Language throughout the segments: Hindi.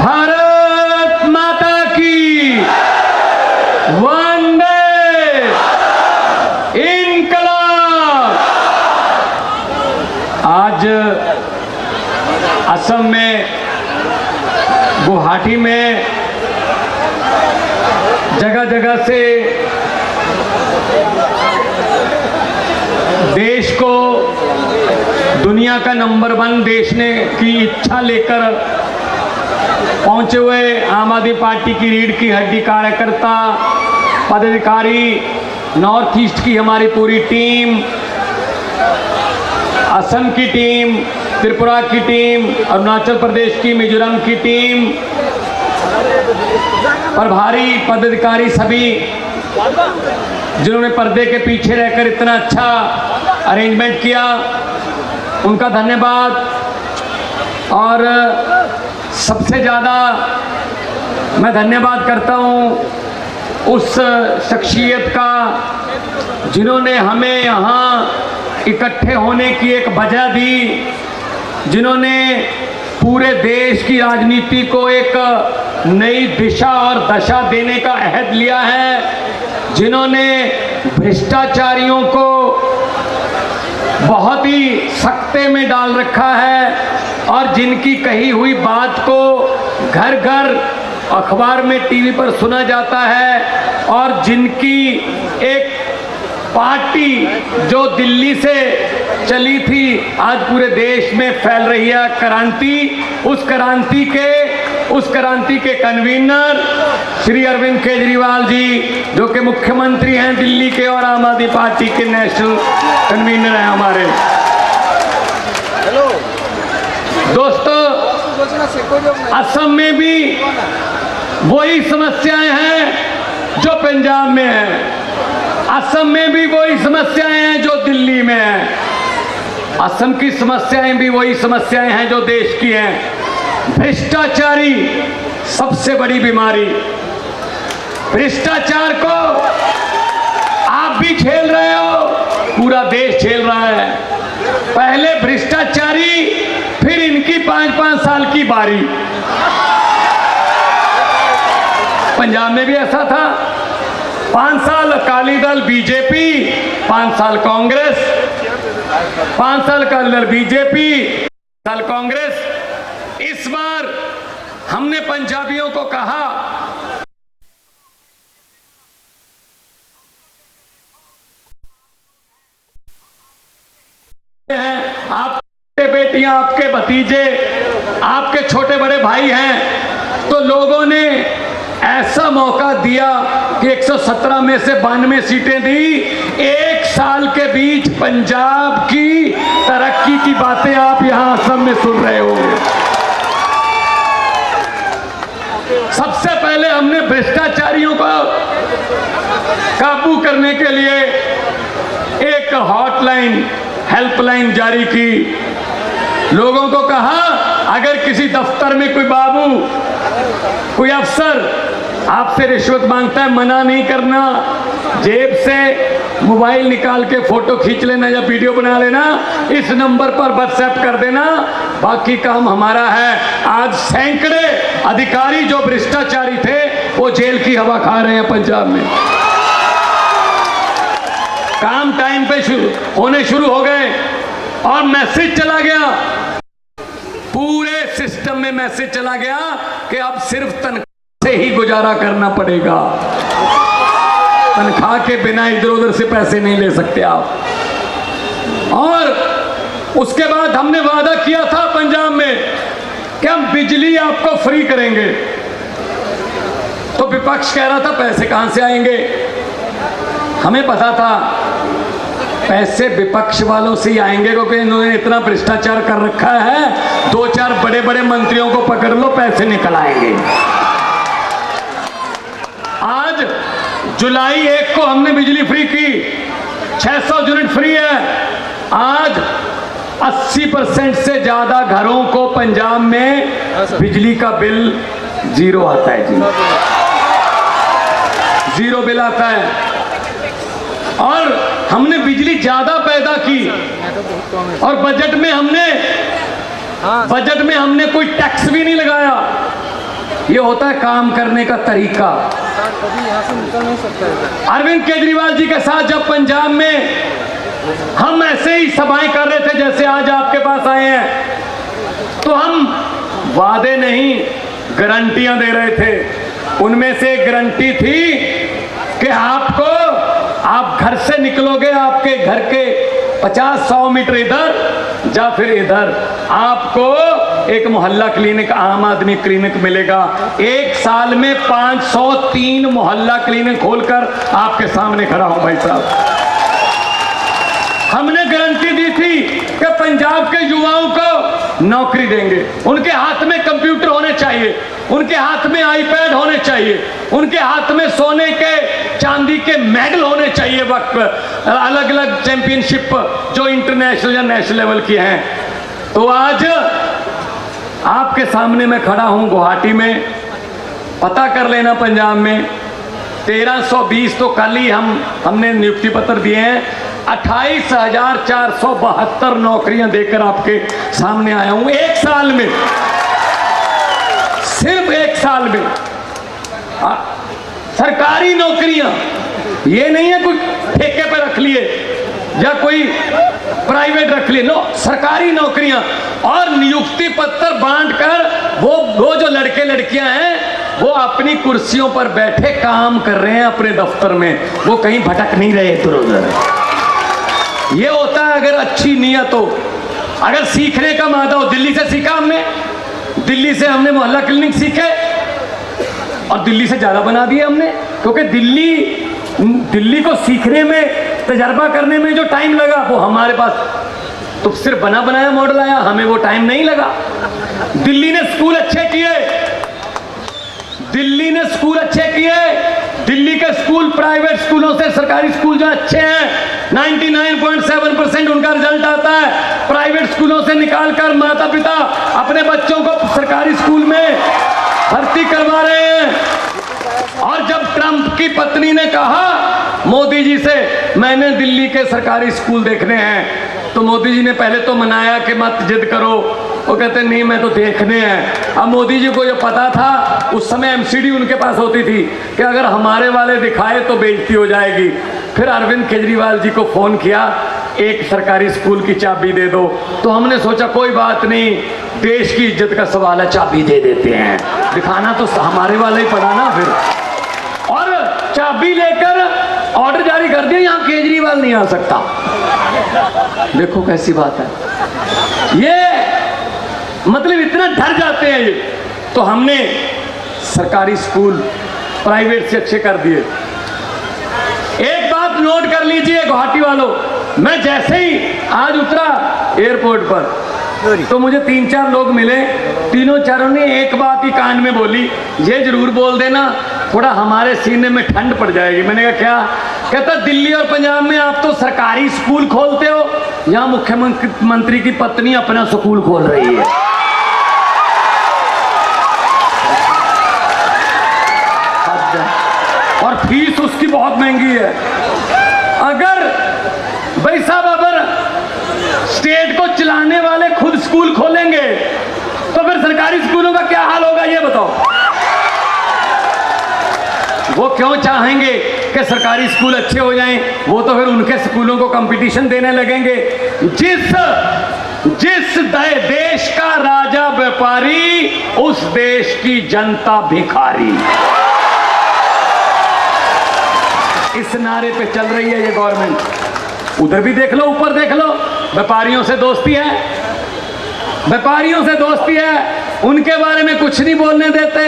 भारत माता की वंदे इनकलाब। आज असम में गुवाहाटी में जगह जगह से देश को दुनिया का नंबर 1 देश ने की इच्छा लेकर पहुंचे हुए आम आदमी पार्टी की रीढ़ की हड्डी कार्यकर्ता पदाधिकारी, नॉर्थ ईस्ट की हमारी पूरी टीम, असम की टीम, त्रिपुरा की टीम, अरुणाचल प्रदेश की, मिजोरम की टीम, प्रभारी पदाधिकारी सभी जिन्होंने पर्दे के पीछे रहकर इतना अच्छा अरेंजमेंट किया, उनका धन्यवाद। और सबसे ज़्यादा मैं धन्यवाद करता हूँ उस शख्सियत का जिन्होंने हमें यहाँ इकट्ठे होने की एक वजह दी, जिन्होंने पूरे देश की राजनीति को एक नई दिशा और दशा देने का अहद लिया है, जिन्होंने भ्रष्टाचारियों को बहुत ही सख्ते में डाल रखा है और जिनकी कही हुई बात को घर घर अखबार में, टीवी पर सुना जाता है, और जिनकी एक पार्टी जो दिल्ली से चली थी आज पूरे देश में फैल रही है क्रांति, उस क्रांति के कन्वीनर श्री अरविंद केजरीवाल जी, जो कि मुख्यमंत्री हैं दिल्ली के और आम आदमी पार्टी के नेशनल कन्वीनर हैं हमारे। दोस्तों, असम में भी वही समस्याएं हैं जो पंजाब में हैं, असम में भी वही समस्याएं हैं जो दिल्ली में हैं, असम की समस्याएं भी वही समस्याएं हैं जो देश की हैं। भ्रष्टाचारी सबसे बड़ी बीमारी, भ्रष्टाचार को आप भी झेल रहे हो, पूरा देश झेल रहा है। पहले भ्रष्टाचारी, फिर इनकी 5-5 साल की बारी। पंजाब में भी ऐसा था, 5 साल अकाली दल बीजेपी, 5 साल कांग्रेस, 5 साल अकाली दल बीजेपी, 5 साल कांग्रेस। इस बार हमने पंजाबियों को कहा आपके बेटियां, आपके भतीजे, आपके छोटे बड़े भाई हैं, तो लोगों ने ऐसा मौका दिया कि 117 में से 92 सीटें दी। 1 साल के बीच पंजाब की तरक्की की बातें आप यहां असम में सुन रहे होंगे। सबसे पहले हमने भ्रष्टाचारियों को काबू करने के लिए एक हॉटलाइन, हेल्पलाइन जारी की। लोगों को कहा, अगर किसी दफ्तर में कोई बाबू, कोई अफसर आपसे रिश्वत मांगता है, मना नहीं करना, जेब से मोबाइल निकाल के फोटो खींच लेना या वीडियो बना लेना, इस नंबर पर व्हाट्सएप कर देना, बाकी काम हमारा है। आज सैकड़े अधिकारी जो भ्रष्टाचारी थे वो जेल की हवा खा रहे हैं पंजाब में। काम टाइम पे होने शुरू हो गए और मैसेज चला गया, पूरे सिस्टम में मैसेज चला गया कि अब सिर्फ तनख्वाह से ही गुजारा करना पड़ेगा, तनख्वाह के बिना इधर उधर से पैसे नहीं ले सकते आप। और उसके बाद हमने वादा किया था पंजाब में कि हम बिजली आपको फ्री करेंगे, तो विपक्ष कह रहा था पैसे कहां से आएंगे। हमें पता था पैसे विपक्ष वालों से ही आएंगे, क्योंकि इन्होंने इतना भ्रष्टाचार कर रखा है, 2-4 बड़े बड़े मंत्रियों को पकड़ लो, पैसे निकल आएंगे। आज जुलाई 1 को हमने बिजली फ्री की, 600 यूनिट फ्री है। आज 80% से ज्यादा घरों को पंजाब में बिजली का बिल 0 आता है जी, 0 बिल आता है। और हमने बिजली ज्यादा पैदा की और बजट में हमने कोई टैक्स भी नहीं लगाया। ये होता है काम करने का तरीका। कभी यहाँ से निकल नहीं सकता। अरविंद केजरीवाल जी के साथ जब पंजाब में हम ऐसे ही सभाएं कर रहे थे जैसे आज आपके पास आए हैं, तो हम वादे नहीं गारंटियां दे रहे थे। उनमें से एक गारंटी थी कि आप घर से निकलोगे, आपके घर के 50-100 मीटर इधर या फिर इधर आपको एक मोहल्ला क्लिनिक, आम आदमी क्लिनिक मिलेगा। 1 साल में 503 मोहल्ला क्लिनिक खोलकर आपके सामने खड़ा हूं भाई साहब। हमने गारंटी दी थी कि पंजाब के युवाओं को नौकरी देंगे। उनके हाथ में कंप्यूटर होने चाहिए, उनके हाथ में आईपैड होने चाहिए, उनके हाथ में सोने के चांदी के मेडल होने चाहिए, वक्त अलग अलग चैंपियनशिप जो इंटरनेशनल या नेशनल लेवल की हैं। तो आज आपके सामने मैं खड़ा हूं गुवाहाटी में। पता कर लेना पंजाब में 1320 तो कल ही हमने नियुक्ति पत्र दिए हैं। 28,472 नौकरियां देकर आपके सामने आया हूं 1 साल में, सिर्फ 1 साल में। सरकारी नौकरियां, ये नहीं है कोई ठेके पे रख लिए या कोई प्राइवेट रख लिए, नो, सरकारी नौकरियां। और नियुक्ति पत्र बांटकर वो जो लड़के लड़कियां हैं वो अपनी कुर्सियों पर बैठे काम कर रहे हैं अपने दफ्तर में, वो कहीं भटक नहीं रहे इधर उधर। ये होता है अगर अच्छी नीयत हो, अगर सीखने का मादा हो। दिल्ली से सीखा हमने, दिल्ली से हमने मोहल्ला क्लिनिक सीखे और दिल्ली से ज्यादा बना दिए हमने, क्योंकि दिल्ली को सीखने में, तजर्बा करने में जो टाइम लगा वो हमारे पास तो सिर्फ बना बनाया मॉडल आया, हमें वो टाइम नहीं लगा। दिल्ली ने स्कूल अच्छे किए, दिल्ली ने स्कूल अच्छे किए। दिल्ली के स्कूल प्राइवेट स्कूलों से सरकारी स्कूल जो अच्छे हैं 99.7% उनका रिजल्ट आता है। प्राइवेट स्कूलों से निकालकर माता पिता अपने बच्चों को सरकारी स्कूल में भर्ती करवा रहे हैं। और जब ट्रंप की पत्नी ने कहा मोदी जी से मैंने दिल्ली के सरकारी स्कूल देखने हैं, तो मोदी जी ने पहले तो मनाया कि मत जिद करो, वो कहते नहीं मैं तो देखने हैं। अब मोदी जी को ये पता था, उस समय एमसीडी उनके पास होती थी कि अगर हमारे वाले दिखाए तो बेइज्जती हो जाएगी। फिर अरविंद केजरीवाल जी को फोन किया, एक सरकारी स्कूल की चाबी दे दो। तो हमने सोचा कोई बात नहीं, देश की इज्जत का सवाल है, चाबी दे देते हैं, दिखाना तो हमारे वाले ही पड़ा ना। फिर और चाबी लेकर ऑर्डर जारी कर दिया, यहां केजरीवाल नहीं आ सकता। देखो कैसी बात है, ये मतलब इतना डर जाते हैं ये। तो हमने सरकारी स्कूल प्राइवेट से अच्छे कर दिए। एक बात नोट कर लीजिए गुवाहाटी वालों, मैं जैसे ही आज उतरा एयरपोर्ट पर तो मुझे 3-4 लोग मिले, तीनों चारों ने एक बात ही कान में बोली, ये जरूर बोल देना थोड़ा हमारे सीने में ठंड पड़ जाएगी। मैंने कहा क्या? कहता दिल्ली और पंजाब में आप तो सरकारी स्कूल खोलते हो, यहाँ मुख्यमंत्री की पत्नी अपना स्कूल खोल रही है। और फीस उसकी बहुत महंगी है। अगर भाई साहब अगर स्टेट को चलाने वाले खुद स्कूल खोलेंगे तो फिर सरकारी स्कूलों का क्या हाल होगा ये बताओ। वो क्यों चाहेंगे कि सरकारी स्कूल अच्छे हो जाएं? वो तो फिर उनके स्कूलों को कंपटीशन देने लगेंगे। जिस देश का राजा व्यापारी उस देश की जनता भिखारी, इस नारे पे चल रही है ये गवर्नमेंट। उधर भी देख लो, ऊपर देख लो, व्यापारियों से दोस्ती है, व्यापारियों से दोस्ती है। उनके बारे में कुछ नहीं बोलने देते,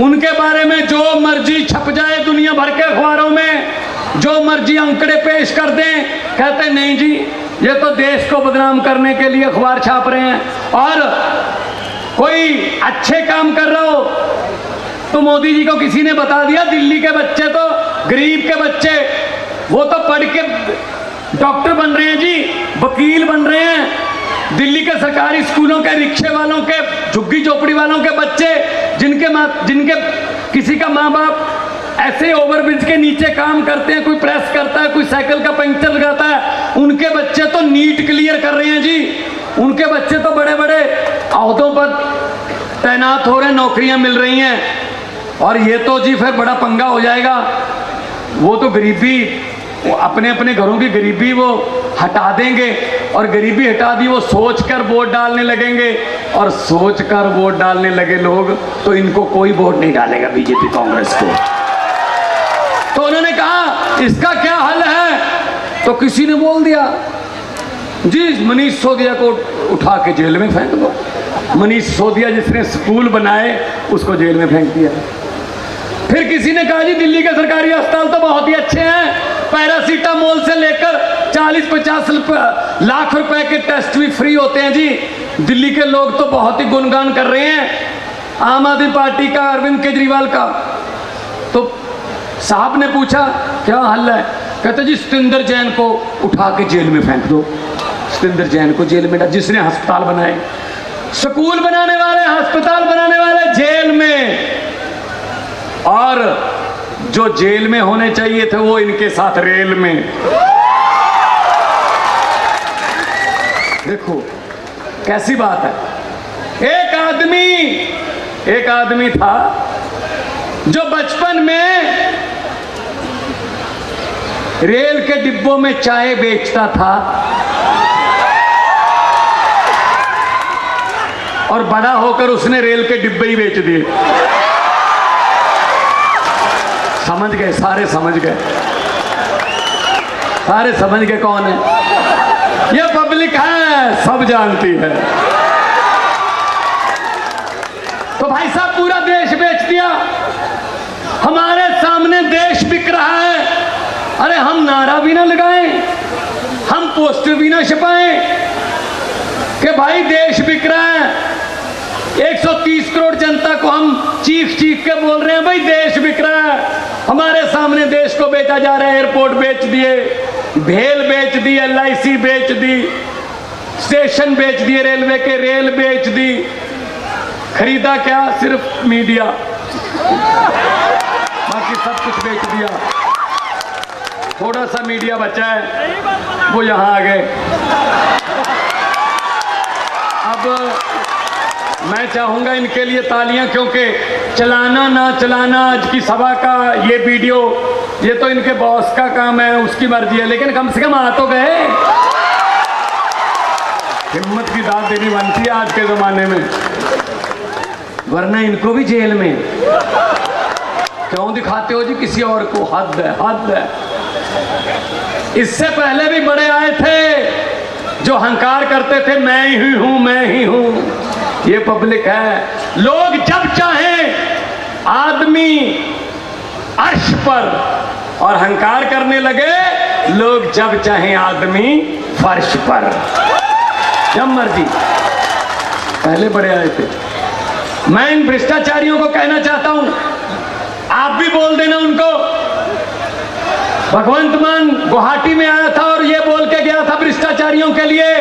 उनके बारे में जो मर्जी छप जाए दुनिया भर के अखबारों में, जो मर्जी अंकड़े पेश कर दें, कहते नहीं जी ये तो देश को बदनाम करने के लिए अखबार छाप रहे हैं। और कोई अच्छे काम कर रहा हो तो मोदी जी को किसी ने बता दिया दिल्ली के बच्चे तो, गरीब के बच्चे वो तो पढ़ के डॉक्टर बन रहे हैं जी, वकील बन रहे हैं। दिल्ली के सरकारी स्कूलों के रिक्शे वालों के, झुग्गी झोपड़ी वालों के बच्चे जिनके किसी का माँ बाप ऐसे ओवरब्रिज के नीचे काम करते हैं, कोई प्रेस करता है, कोई साइकिल का पंक्चर लगाता है, उनके बच्चे तो नीट क्लियर कर रहे हैं जी। उनके बच्चे तो बड़े बड़े अहदों पर तैनात हो रहे हैं, नौकरियां मिल रही हैं, और ये तो जी फिर बड़ा पंगा हो जाएगा। वो तो गरीबी, वो अपने अपने घरों की गरीबी वो हटा देंगे, और गरीबी हटा दी वो सोचकर वोट डालने लगेंगे, और सोचकर वोट डालने लगे लोग तो इनको कोई वोट नहीं डालेगा बीजेपी कांग्रेस को। तो उन्होंने कहा इसका क्या हल है, तो किसी ने बोल दिया जी मनीष सिसोदिया को उठा के जेल में फेंक दो। मनीष सिसोदिया जिसने स्कूल बनाए उसको जेल में फेंक दिया। फिर किसी ने कहा जी दिल्ली के सरकारी अस्पताल तो बहुत ही अच्छे हैं, पैरासीटामोल से लेकर 40-50 लाख रुपए के टेस्ट भी फ्री होते हैं जी। दिल्ली के लोग तो बहुत ही गुणगान कर रहे हैं आम आदमी पार्टी का, अरविंद केजरीवाल का। तो साहब ने पूछा क्या हल है, कहते जी सतिंदर जैन को उठा के जेल में फेंक दो। सतिंदर जैन को जेल में, जिसने अस्पताल बनाए, स्कूल बनाने वाले, अस्पताल बनाने वाले जेल में, और जो जेल में होने चाहिए थे वो इनके साथ रेल में। देखो कैसी बात है। एक आदमी था जो बचपन में रेल के डिब्बों में चाय बेचता था, और बड़ा होकर उसने रेल के डिब्बे ही बेच दिए। समझ गए, सारे समझ गए, सारे समझ गए कौन है। ये पब्लिक है, सब जानती है। तो भाई साहब पूरा देश बेच दिया, हमारे सामने देश बिक रहा है। अरे हम नारा भी ना लगाएं, हम पोस्टर भी ना छपाएं कि भाई देश बिक रहा है। 130 करोड़ जनता को हम चीख चीख के बोल रहे हैं भाई देश बिक रहा है। हमारे सामने देश को बेचा जा रहा है, एयरपोर्ट बेच दिए, भेल बेच दी, LIC बेच दी, स्टेशन बेच दिए रेलवे के, रेल बेच दी। खरीदा क्या? सिर्फ मीडिया, बाकी सब कुछ बेच दिया। थोड़ा सा मीडिया बचा है, वो यहां आ गए। अब मैं चाहूंगा इनके लिए तालियां, क्योंकि चलाना ना चलाना आज की सभा का ये वीडियो, ये तो इनके बॉस का काम है, उसकी मर्जी है, लेकिन कम से कम आ तो गए। हिम्मत की दाद देनी बनती है आज के जमाने में, वरना इनको भी जेल में। क्यों दिखाते हो जी किसी और को? हद है, हद है। इससे पहले भी बड़े आए थे जो हंकार करते थे मैं ही हूं, मैं ही हूं। ये पब्लिक है। लोग जब चाहें आदमी अर्श पर, और हंकार करने लगे लोग जब चाहें आदमी फर्श पर, जब मर्जी। पहले बड़े आए थे। मैं इन भ्रष्टाचारियों को कहना चाहता हूं, आप भी बोल देना उनको। भगवंत मान गुवाहाटी में आया था और ये बोल के गया था भ्रष्टाचारियों के लिए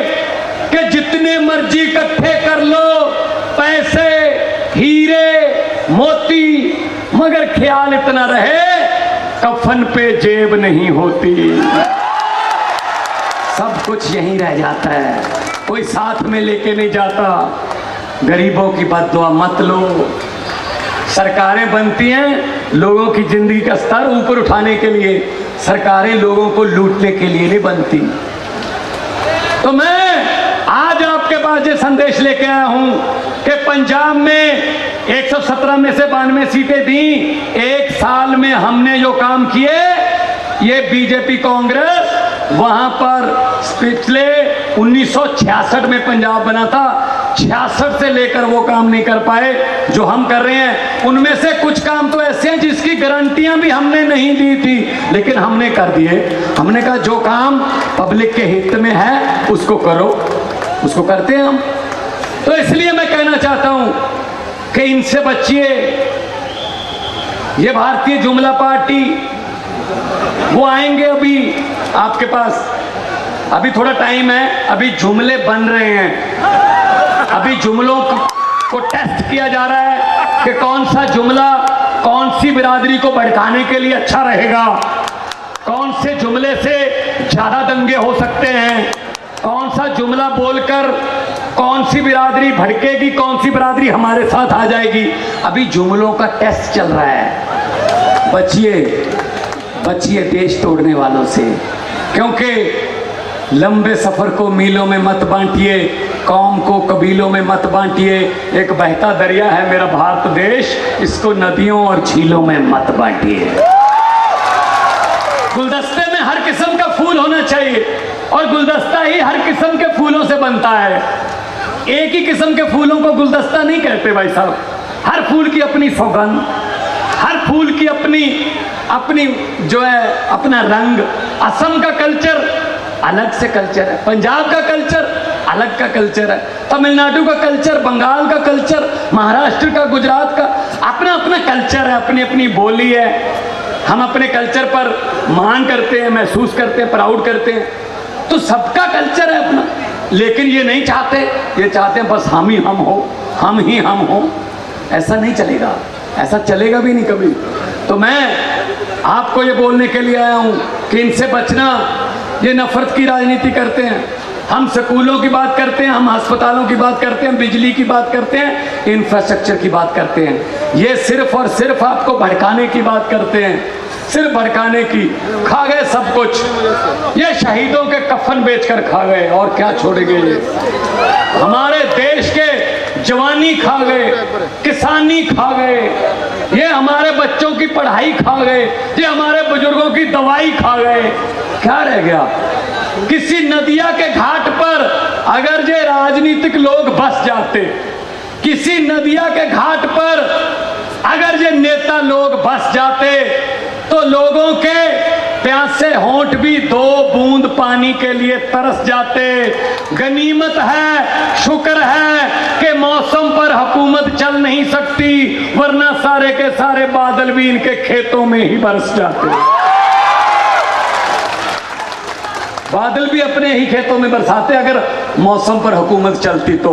कि जितने मर्जी इकट्ठे कर लो पैसे, हीरे, मोती, मगर ख्याल इतना रहे कफन पे जेब नहीं होती। सब कुछ यहीं रह जाता है, कोई साथ में लेके नहीं जाता। गरीबों की बद्दुआ मत लो। सरकारें बनती हैं लोगों की जिंदगी का स्तर ऊपर उठाने के लिए, सरकारें लोगों को लूटने के लिए नहीं बनती। तो मैं आज आपके पास ये संदेश लेके आया हूं कि पंजाब में 117 में से 92 सीटें दी। एक साल में हमने जो काम किए, ये बीजेपी कांग्रेस वहां पर पिछले 1966 में पंजाब बना था, 66 से लेकर वो काम नहीं कर पाए जो हम कर रहे हैं। उनमें से कुछ काम तो ऐसे हैं जिसकी गारंटियां भी हमने नहीं दी थी, लेकिन हमने कर दिए। हमने कहा जो काम पब्लिक के हित में है उसको करो, उसको करते हैं हम। तो इसलिए मैं कहना चाहता हूं कि इनसे बचिए। ये भारतीय जुमला पार्टी, वो आएंगे अभी आपके पास, अभी थोड़ा टाइम है, अभी जुमले बन रहे हैं, अभी जुमलों को टेस्ट किया जा रहा है कि कौन सा जुमला कौन सी बिरादरी को भड़काने के लिए अच्छा रहेगा, कौन से जुमले से ज्यादा दंगे हो सकते हैं, कौन सा जुमला बोलकर कौन सी बिरादरी भड़केगी, कौन सी बिरादरी हमारे साथ आ जाएगी। अभी जुमलों का टेस्ट चल रहा है। बचिए बचिए देश तोड़ने वालों से, क्योंकि लंबे सफर को मीलों में मत बांटिए, कौम को कबीलों में मत बांटिए। एक बहता दरिया है मेरा भारत देश, इसको नदियों और झीलों में मत बांटिए। गुलदस्ते में हर किस्म का फूल होना चाहिए, और गुलदस्ता ही हर किस्म के फूलों से बनता है। एक ही किस्म के फूलों को गुलदस्ता नहीं कहते भाई साहब। हर फूल की अपनी सौगंध, हर फूल की अपनी अपनी जो है अपना रंग। असम का कल्चर अलग से कल्चर है, पंजाब का कल्चर अलग का कल्चर है, तमिलनाडु का कल्चर, बंगाल का कल्चर, महाराष्ट्र का, गुजरात का अपना अपना कल्चर है, अपनी अपनी बोली है। हम अपने कल्चर पर मान करते हैं, महसूस करते हैं, प्राउड करते हैं। तो सबका कल्चर है अपना, लेकिन ये नहीं चाहते, ये चाहते हैं बस हम ही हम हो, हम ही हम हो। ऐसा नहीं चलेगा, ऐसा चलेगा भी नहीं कभी। तो मैं आपको ये बोलने के लिए आया हूँ कि इनसे बचना। ये नफरत की राजनीति करते हैं। हम स्कूलों की बात करते हैं, हम अस्पतालों की बात करते हैं, बिजली की बात करते हैं, इंफ्रास्ट्रक्चर की बात करते हैं। ये सिर्फ और सिर्फ आपको भड़काने की बात करते हैं, सिर्फ भड़काने की। खा गए सब कुछ, ये शहीदों के कफन बेचकर खा गए, और क्या छोड़ेंगे ये। हमारे देश के जवानी खा गए, किसानी खा गए, ये हमारे बच्चों की पढ़ाई खा गए, ये हमारे बुजुर्गों की दवाई खा गए। क्या रह गया? किसी नदिया के घाट पर अगर ये राजनीतिक लोग बस जाते, किसी नदिया के घाट पर अगर ये नेता लोग बस जाते, तो लोगों के प्यासे होंठ भी 2 बूंद पानी के लिए तरस जाते। गनीमत है, शुक्र है कि मौसम पर हुकूमत चल नहीं सकती, वरना सारे के सारे बादल भी इनके खेतों में ही बरस जाते। बादल भी अपने ही खेतों में बरसाते अगर मौसम पर हुकूमत चलती तो।